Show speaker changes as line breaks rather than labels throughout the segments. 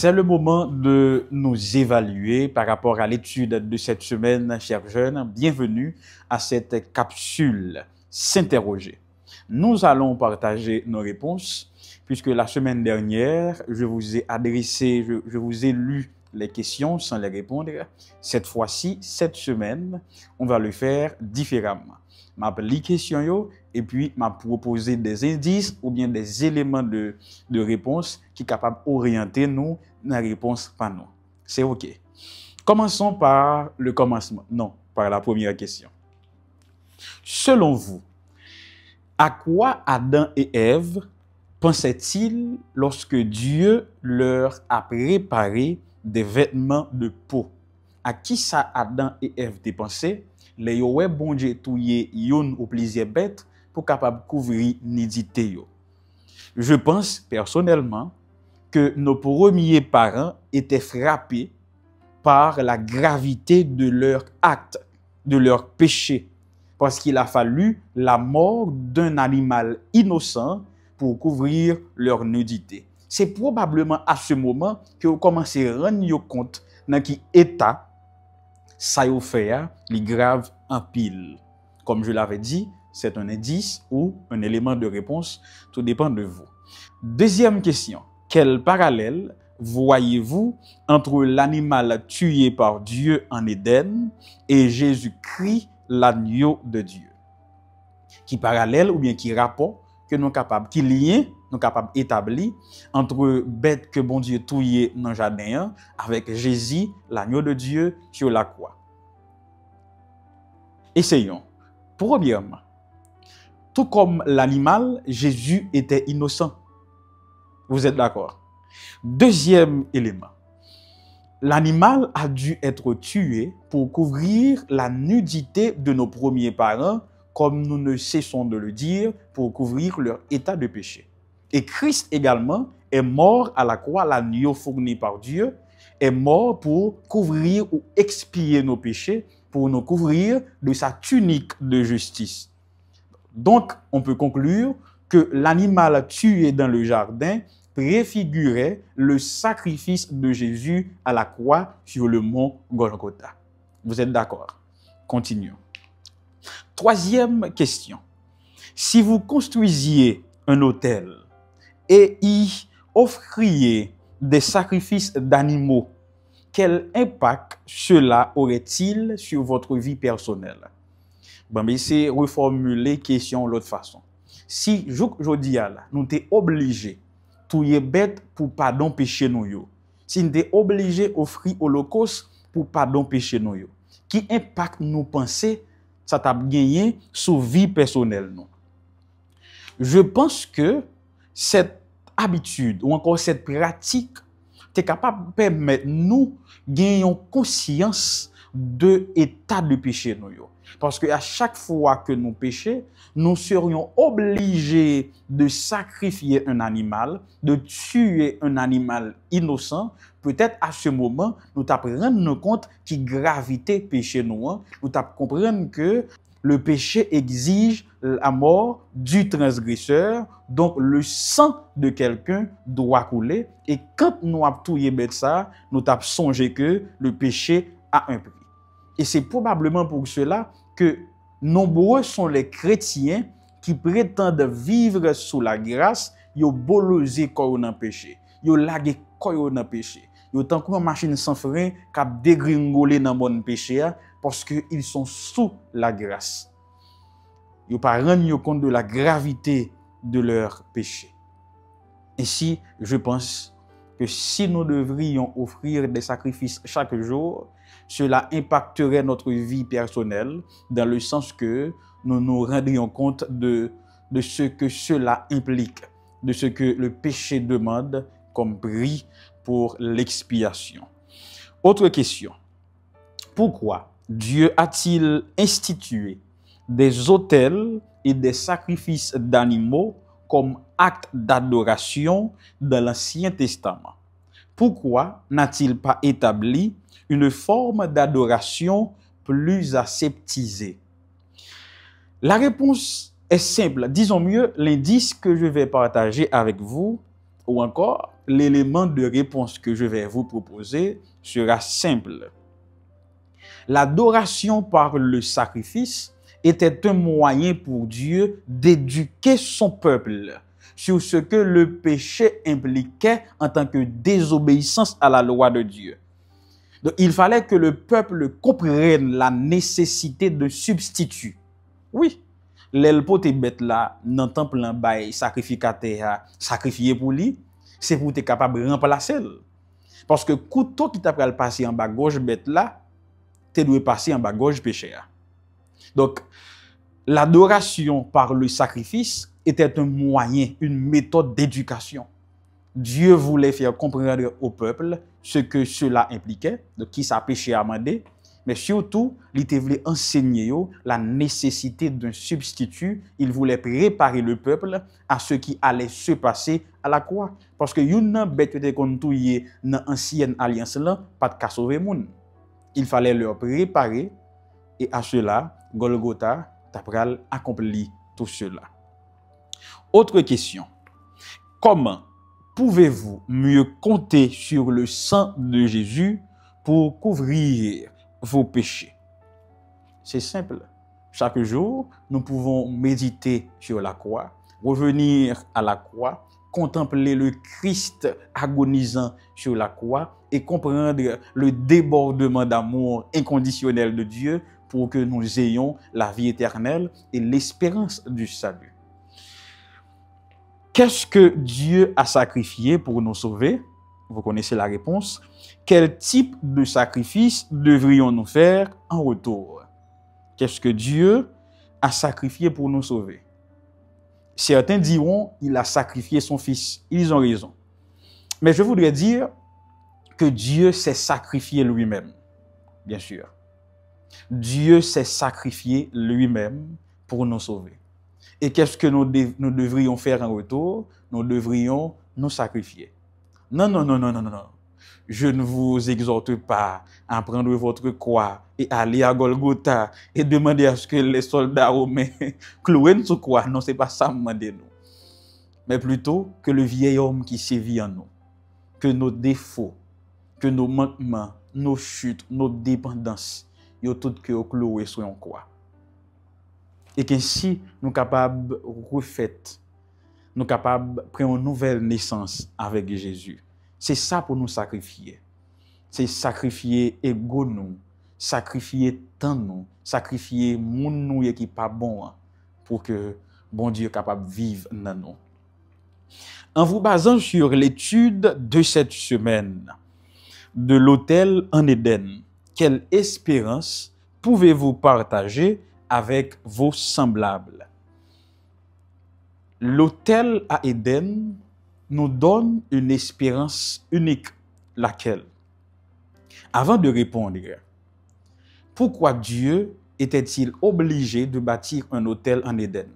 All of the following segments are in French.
C'est le moment de nous évaluer par rapport à l'étude de cette semaine, chers jeunes. Bienvenue à cette capsule S'interroger. Nous allons partager nos réponses puisque la semaine dernière, je vous ai adressé, je vous ai lu les questions sans les répondre. Cette fois-ci, cette semaine, on va le faire différemment. Je vais lire les questions et puis je vais proposer des indices ou bien des éléments de réponse qui sont capables d'orienter nous dans la réponse par nous. C'est OK. Commençons par le commencement. Non, par la première question. Selon vous, à quoi Adam et Ève pensaient-ils lorsque Dieu leur a préparé des vêtements de peau? À qui ça Adam et Ève te pensé? Les yowe bon Dieu touye yon ou plusieurs bêtes pour capable couvrir nudité yo. Je pense personnellement que nos premiers parents étaient frappés par la gravité de leur acte, de leur péché, parce qu'il a fallu la mort d'un animal innocent pour couvrir leur nudité. C'est probablement à ce moment que vous commencez à rendre compte dans quel état ça y fait, les grave en pile. Comme je l'avais dit, c'est un indice ou un élément de réponse, tout dépend de vous. Deuxième question, quel parallèle voyez-vous entre l'animal tué par Dieu en Éden et Jésus-Christ, l'agneau de Dieu? Qui parallèle ou bien qui rapport que nous capables, qui lien nous capables d'établir entre bête que bon Dieu touye dans le jardin avec Jésus, l'agneau de Dieu sur la croix. Essayons. Premièrement, tout comme l'animal, Jésus était innocent. Vous êtes d'accord? Deuxième élément, l'animal a dû être tué pour couvrir la nudité de nos premiers parents, comme nous ne cessons de le dire, pour couvrir leur état de péché. Et Christ également est mort à la croix, l'agneau fourni par Dieu, est mort pour couvrir ou expier nos péchés, pour nous couvrir de sa tunique de justice. Donc, on peut conclure que l'animal tué dans le jardin préfigurait le sacrifice de Jésus à la croix sur le mont Golgotha. Vous êtes d'accord? Continuons. Troisième question. Si vous construisiez un autel et y offriez des sacrifices d'animaux, quel impact cela aurait-il sur votre vie personnelle? Bon, mais c'est reformuler la question de l'autre façon. Si je dis là, nous sommes obligés de bête pour pardon péché nous yo. Si nous sommes obligés d'offrir holocauste pour pardon péché nous yo. Qui impact nous penser ça t'a gagné sur vie personnelle nous? Je pense que cette habitude ou encore cette pratique est capable de permettre nous gagner conscience de l'état de péché nous yo. Parce que à chaque fois que nous péchons, nous serions obligés de sacrifier un animal, de tuer un animal innocent. Peut-être à ce moment, nous t'apprenons compte qui gravité péché nous comprenons que le péché exige la mort du transgresseur, donc le sang de quelqu'un doit couler. Et quand nous avons tout ça, nous avons songé que le péché a un prix. Et c'est probablement pour cela que nombreux sont les chrétiens qui prétendent vivre sous la grâce, ils ont bolosé quand dans péché, ils ont lagué quand dans péché, ils ont tant une machine sans frein qui a dégringolé dans mon péché parce qu'ils sont sous la grâce. Ils n'ont pas rendu compte de la gravité de leur péché. Ainsi, je pense que si nous devrions offrir des sacrifices chaque jour, cela impacterait notre vie personnelle dans le sens que nous nous rendrions compte de ce que cela implique, de ce que le péché demande comme prix pour l'expiation. Autre question. Pourquoi Dieu a-t-il institué des autels et des sacrifices d'animaux comme acte d'adoration dans l'Ancien Testament? Pourquoi n'a-t-il pas établi une forme d'adoration plus aseptisée? La réponse est simple. Disons mieux, l'indice que je vais partager avec vous Ou encore, l'élément de réponse que je vais vous proposer sera simple. L'adoration par le sacrifice était un moyen pour Dieu d'éduquer son peuple sur ce que le péché impliquait en tant que désobéissance à la loi de Dieu. Donc, il fallait que le peuple comprenne la nécessité de substitut. Oui, l'elpo te bête là, dans le temple en bail sacrificateur sacrifié pour lui, c'est pour être capable de remplacer. Parce que couteau qui t'a pral passer en bas gauche bête là, tu dois passer en bas gauche péché. Donc, l'adoration par le sacrifice était un moyen, une méthode d'éducation. Dieu voulait faire comprendre au peuple ce que cela impliquait, de qui ça péché amendé, mais surtout, il voulait enseigner la nécessité d'un substitut. Il voulait préparer le peuple à ce qui allait se passer à la croix. Parce que yon bête était qu'on touye dans l'ancienne alliance là, pas de cas sauver moun. Il fallait leur préparer et à cela, Golgotha t'apral accompli tout cela. Autre question. Comment pouvez-vous mieux compter sur le sang de Jésus pour couvrir vos péchés? C'est simple. Chaque jour, nous pouvons méditer sur la croix, revenir à la croix, contempler le Christ agonisant sur la croix et comprendre le débordement d'amour inconditionnel de Dieu pour que nous ayons la vie éternelle et l'espérance du salut. Qu'est-ce que Dieu a sacrifié pour nous sauver? Vous connaissez la réponse. Quel type de sacrifice devrions-nous faire en retour? Qu'est-ce que Dieu a sacrifié pour nous sauver? Certains diront qu'il a sacrifié son fils. Ils ont raison. Mais je voudrais dire que Dieu s'est sacrifié lui-même. Bien sûr. Dieu s'est sacrifié lui-même pour nous sauver. Et qu'est-ce que nous devrions faire en retour? Nous devrions nous sacrifier. Non, non, non, non, non, non. Je ne vous exhorte pas à prendre votre croix et aller à Golgotha et demander à ce que les soldats romains clouent sur croix. Non, c'est pas ça demander nous. Mais plutôt que le vieil homme qui sévit en nous, que nos défauts, que nos manquements, nos chutes, nos dépendances, yo tout que cloué sur une croix. Et qu'ainsi nous capables de refaire, nous capables de prendre une nouvelle naissance avec Jésus. C'est ça pour nous sacrifier. C'est sacrifier ego nous, sacrifier temps nous, sacrifier moun nous qui pas bon pour que bon Dieu capable de vivre dans nous. En vous basant sur l'étude de cette semaine de l'autel en Éden, quelle espérance pouvez-vous partager avec vos semblables? L'autel à Éden nous donne une espérance unique, laquelle? Avant de répondre, pourquoi Dieu était-il obligé de bâtir un autel en Éden?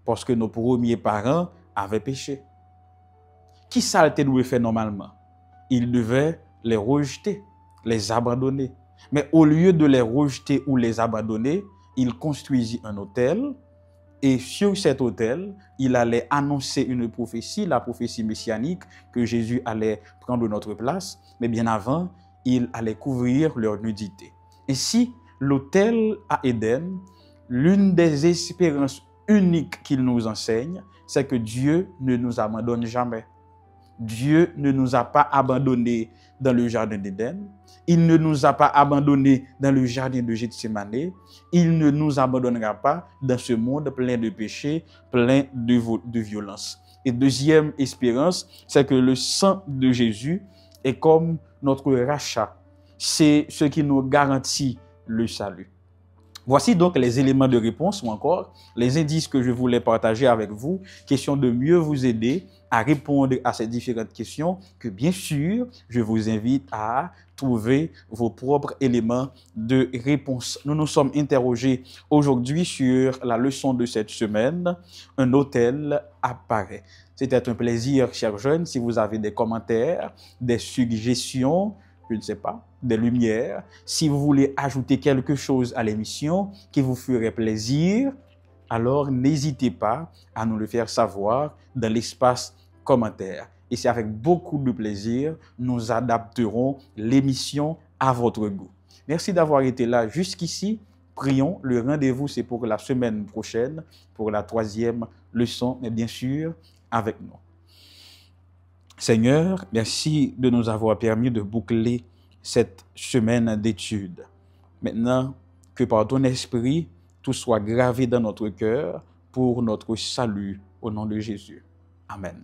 Parce que nos premiers parents avaient péché. Qui ça devait faire normalement? Il devait les rejeter, les abandonner. Mais au lieu de les rejeter ou les abandonner, il construisit un autel. Et sur cet autel, il allait annoncer une prophétie, la prophétie messianique, que Jésus allait prendre notre place. Mais bien avant, il allait couvrir leur nudité. Ainsi, l'autel à Éden, l'une des espérances uniques qu'il nous enseigne, c'est que Dieu ne nous abandonne jamais. Dieu ne nous a pas abandonnés dans le jardin d'Éden. Il ne nous a pas abandonnés dans le jardin de Gethsémane. Il ne nous abandonnera pas dans ce monde plein de péchés, plein de violence. Et deuxième espérance, c'est que le sang de Jésus est comme notre rachat. C'est ce qui nous garantit le salut. Voici donc les éléments de réponse ou encore les indices que je voulais partager avec vous, question de mieux vous aider à répondre à ces différentes questions que bien sûr, je vous invite à trouver vos propres éléments de réponse. Nous nous sommes interrogés aujourd'hui sur la leçon de cette semaine, un autel apparaît. C'était un plaisir, chers jeunes, si vous avez des commentaires, des suggestions, je ne sais pas, des lumières. Si vous voulez ajouter quelque chose à l'émission qui vous ferait plaisir, alors n'hésitez pas à nous le faire savoir dans l'espace commentaire. et c'est avec beaucoup de plaisir, nous adapterons l'émission à votre goût. Merci d'avoir été là jusqu'ici. Prions, le rendez-vous c'est pour la semaine prochaine, pour la 3e leçon, mais bien sûr, avec nous. Seigneur, merci de nous avoir permis de boucler cette semaine d'études. Maintenant, que par ton esprit, tout soit gravé dans notre cœur pour notre salut au nom de Jésus. Amen.